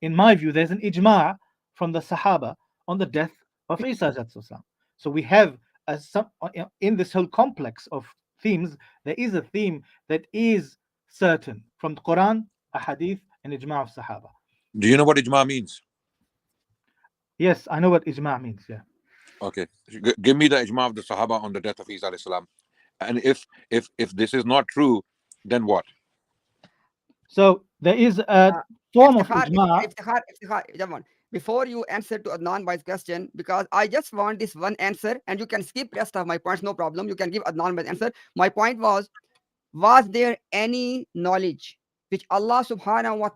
in my view, there's an ijma from the Sahaba on the death of Isa. So we have in this whole complex of themes, there is a theme that is certain from the Quran, a hadith, and ijma of Sahaba. Do you know what ijma means? Yes, I know what ijma means. Yeah. Okay, give me the ijma of the Sahaba on the death of Isa alayhi salam. And if this is not true, then what? So there is a form of ijma. Iftikhar, before you answer to Adnan Bhai's question, because I just want this one answer, and you can skip rest of my points, no problem. You can give Adnan Bhai's answer. My point was there any knowledge which Allah subhanahu wa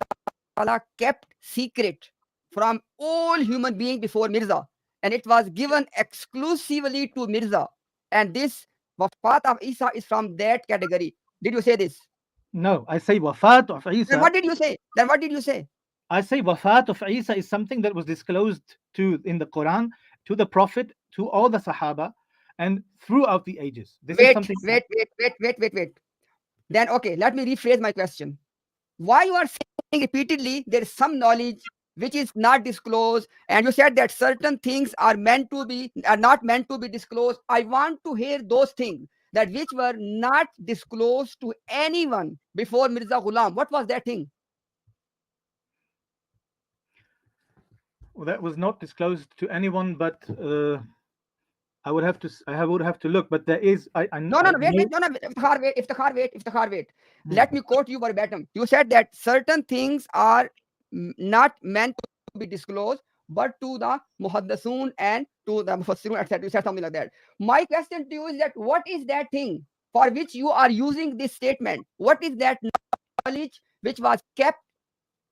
ta'ala kept secret from all human beings before Mirza, and it was given exclusively to Mirza, and this wafat of Isa is from that category? Did you say this? No, I say wafat of Isa. Then what did you say? I say wafat of Isa is something that was disclosed in the Quran, to the Prophet, to all the Sahaba, and throughout the ages. Wait. Then okay, let me rephrase my question. Why you are saying repeatedly there is some knowledge which is not disclosed, and you said that certain things are not meant to be disclosed? I want to hear those things that which were not disclosed to anyone before Mirza Ghulam. What was that thing? Well, that was not disclosed to anyone, but I would have to look. But there is. Wait. Iftikhar, wait. Let me quote you verbatim. You said that certain things are not meant to be disclosed, but to the muhaddisun and to the mufassirun, etc. You said something like that. My question to you is that what is that thing for which you are using this statement? What is that knowledge which was kept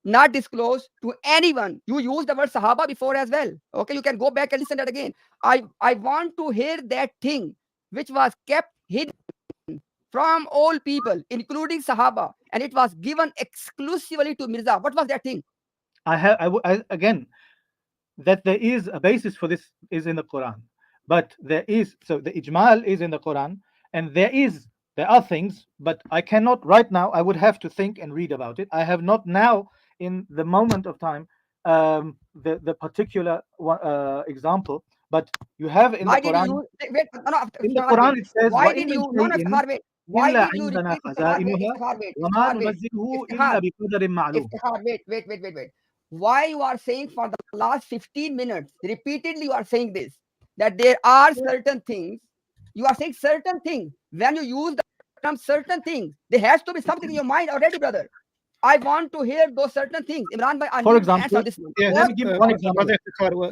not disclosed to anyone? You used the word Sahaba before as well. Okay, you can go back and listen to that again. I want to hear that thing which was kept hidden from all people, including Sahaba, and it was given exclusively to Mirza. What was that thing? Again, that there is a basis for this is in the Quran, but the ijmal is in the Quran, and there are things, but I cannot right now. I would have to think and read about it. I have not now in the moment of time the particular example, but you have in the Quran. In the Quran it says, why did you repeat wait. Why you are saying for the last 15 minutes repeatedly you are saying this, that there are certain things, you are saying certain things. When you use the term certain things, there has to be something in your mind already, brother. I want to hear those certain things. Imran bhai, for example, this one. Yeah, let me give one example.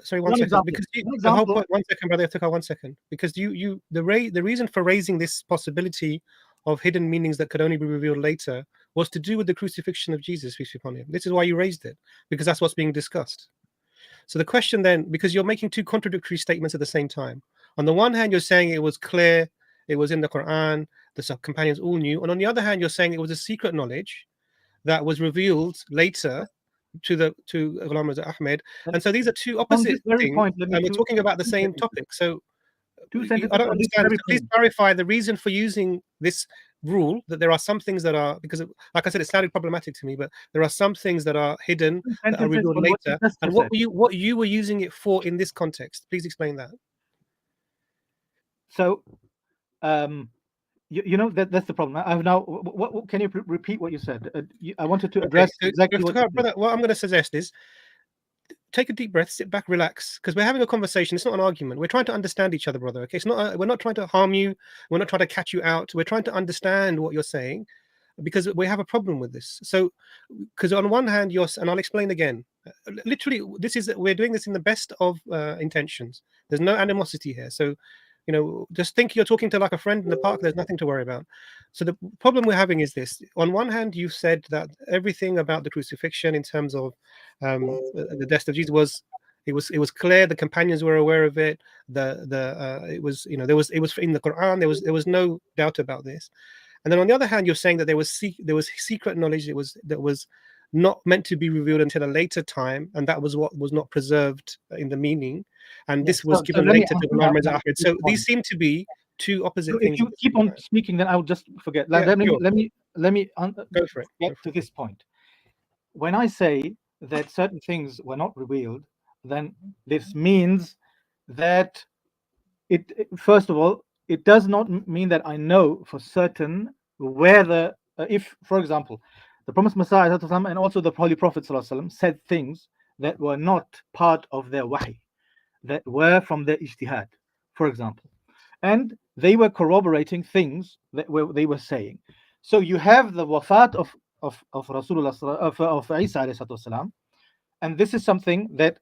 Sorry, one second. Because the whole point. 1 second, brother. 1 second. Because the reason for raising this possibility of hidden meanings that could only be revealed later was to do with the crucifixion of Jesus, peace be upon him. This is why you raised it, because that's what's being discussed. So the question then, because you're making two contradictory statements at the same time. On the one hand, you're saying it was clear, it was in the Quran, the companions all knew, and on the other hand, you're saying it was a secret knowledge that was revealed later to Ghulam Mirza Ahmad. And so these are two opposite things, and we're talking about the same topic. So I don't understand. So please clarify the reason for using this rule, that there are some things that are, because like I said, it sounded problematic to me, but there are some things that are hidden that are revealed later. And what you were using it for in this context. Please explain that. So you know that's the problem. I've now. What can you repeat what you said? I wanted to address exactly what I'm going to suggest is take a deep breath, sit back, relax, because we're having a conversation. It's not an argument. We're trying to understand each other, brother. Okay, it's not. We're not trying to harm you. We're not trying to catch you out. We're trying to understand what you're saying, because we have a problem with this. So, because on one hand, and I'll explain again. Literally, we're doing this in the best of intentions. There's no animosity here. So, just think you're talking to like a friend in the park. There's nothing to worry about. So the problem we're having is this. On one hand, you said that everything about the crucifixion in terms of the death of Jesus it was clear. The companions were aware of it. It was it was in the Quran. There was no doubt about this. And then on the other hand, you're saying that there was secret knowledge that was not meant to be revealed until a later time, and that was what was not preserved in the meaning, and this was given later to Ghulam Mirza Ahmad. So these seem to be two opposite things. If you keep on speaking, then I'll just forget. Let me go for it. Get to this point. When I say that certain things were not revealed, then this means that first of all, it does not mean that I know for certain whether, if, for example, the Promised Messiah and also the Holy Prophet said things that were not part of their wahy, that were from their ijtihad, for example, and they were corroborating things that they were saying. So you have the wafat of Rasulullah of Isa alayhi salatu, and this is something that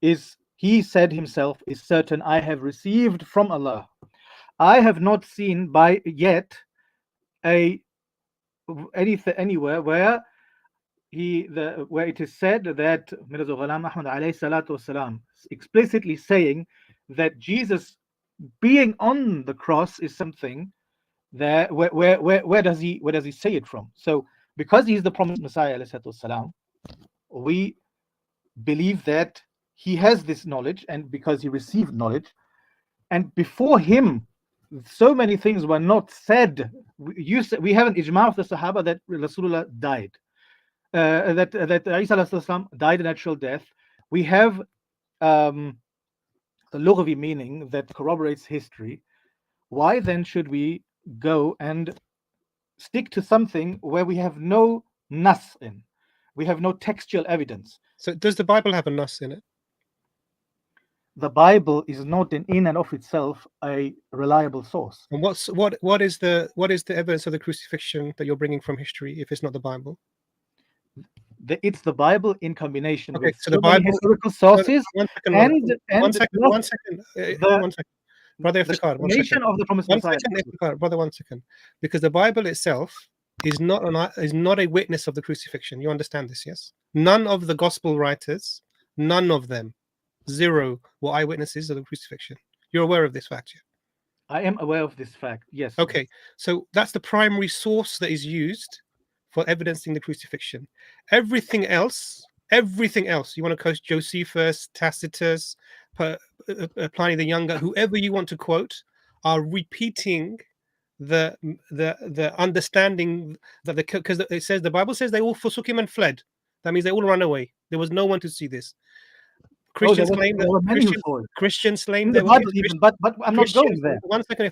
is, he said himself, is certain, I have received from Allah. I have not seen by yet anywhere where where it is said that Mirza Ghulam Ahmad alayhi salatu wasalam explicitly saying that Jesus being on the cross is something that where does he say it from? So because he's the promised Messiah alayhi salatu wasalam, we believe that he has this knowledge, and because he received knowledge, and before him so many things were not said. We have an ijma of the Sahaba that Rasulullah died, that Isa alayhi salam died a natural death. We have the lughawi meaning that corroborates history. Why then should we go and stick to something where we have no nas in? We have no textual evidence. So does the Bible have a nas in it? The Bible is not in and of itself a reliable source. And what is the evidence of the crucifixion that you're bringing from history if it's not the Bible? It's the Bible in combination with so the many Bible historical sources one second, brother Iftikhar, the nation of the Promised Messiah. Brother, 1 second, because the Bible itself is not a witness of the crucifixion. You understand this, yes? None of the gospel writers, none of them, zero, were eyewitnesses of the crucifixion. You're aware of this fact, yeah? I am aware of this fact, yes. Okay, so that's the primary source that is used for evidencing the crucifixion. Everything else, you want to quote Josephus, Tacitus, Pliny the Younger, whoever you want to quote, are repeating the understanding that because it says, the Bible says they all forsook him and fled. That means they all ran away. There was no one to see this. Christians claim that Christians claim the Bible even, but I'm not going there. 1 second,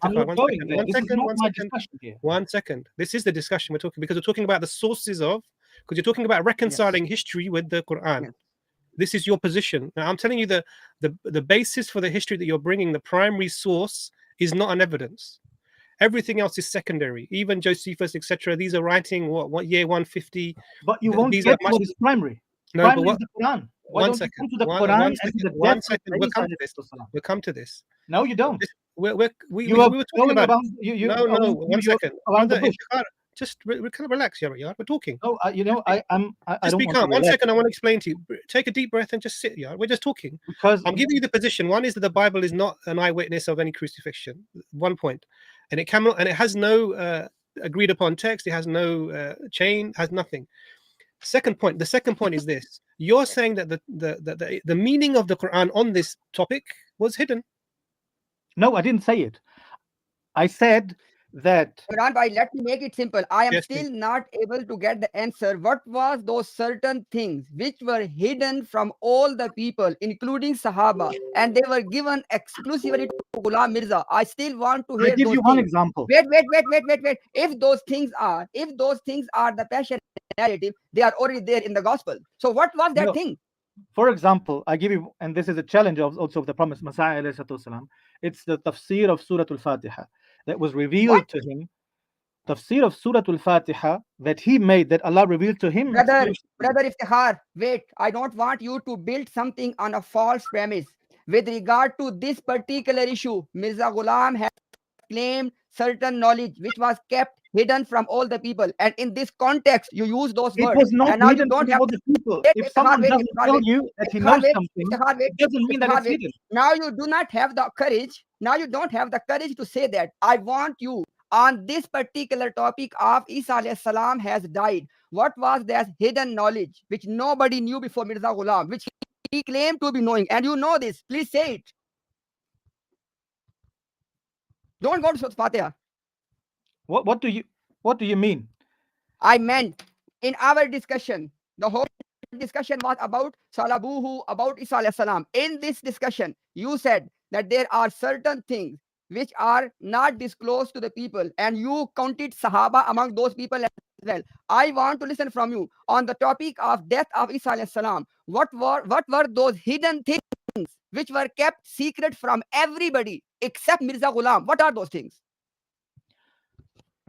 One second. This is the discussion we're talking, because we're talking about the sources of, because you're talking about reconciling history with the Quran. Yes. This is your position. Now I'm telling you the basis for the history that you're bringing, the primary source is not an evidence. Everything else is secondary. Even Josephus, etc. These are writing what year 150. But you won't get what is primary. No, primary but what? Is the Quran. Why One don't second. You come to the Quran One second. We'll come to this. We'll come to this. No, you don't. We were talking about no. 1 second. Just kind of relax, Yar. We're talking. No, I just be calm. 1 second. I want to explain to you. Take a deep breath and just sit, Yar. We're just talking. Because I'm giving you the position. One is that the Bible is not an eyewitness of any crucifixion. 1 point, and it cannot, and it has no agreed upon text. It has no chain. Has nothing. Second point. The second point is this: you're saying that the meaning of the Quran on this topic was hidden. No, I didn't say it. I said that. Quran, let me make it simple. I am still not able to get the answer. What was those certain things which were hidden from all the people, including Sahaba, and they were given exclusively to Ghulam Mirza? I still want to hear. I'll give you one example. Wait. If those things are the passion narrative, they are already there in the gospel. So what was that thing? For example, I give you, and this is a challenge also of the promised Messiah, it's the tafsir of Surah Al-Fatiha that was revealed to him. Tafsir of Surah Al-Fatiha that he made, that Allah revealed to him. Brother Iftikhar, wait. I don't want you to build something on a false premise. With regard to this particular issue, Mirza Ghulam has claimed certain knowledge which was kept hidden from all the people, and in this context you use those words. It was not and now hidden you don't from have all the people. If someone doesn't tell you that he knows something, it doesn't mean that it's hidden. Now you do not have the courage. Now you don't have the courage to say that. I want you on this particular topic of Isa alayhi salam has died. What was that hidden knowledge which nobody knew before Mirza Ghulam, which he claimed to be knowing? And you know this. Please say it. Don't go to Surah Fatiha. What do you mean? I meant in our discussion, the whole discussion was about Salabuhu, about Isa alayhi salam. In this discussion, you said that there are certain things which are not disclosed to the people, and you counted Sahaba among those people as well. I want to listen from you on the topic of death of Isa alayhi salam. What were those hidden things which were kept secret from everybody except Mirza Ghulam? What are those things?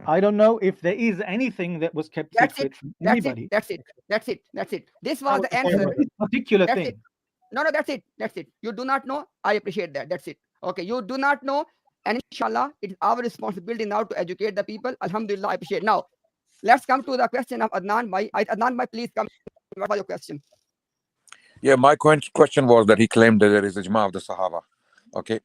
I don't know if there is anything that was kept That's secret it. from That's anybody. it. That's it. That's it. That's it. This That was was the the point. answer. This particular That's thing. it. No, that's it. That's it. You do not know. I appreciate that. That's it. Okay. You do not know. And inshallah, it is our responsibility now to educate the people. Alhamdulillah, I appreciate. Now, let's come to the question of Adnan Bhai. Adnan Bhai, please come. What was your question? Yeah, my question was that he claimed that there is ijma of the Sahaba. Okay.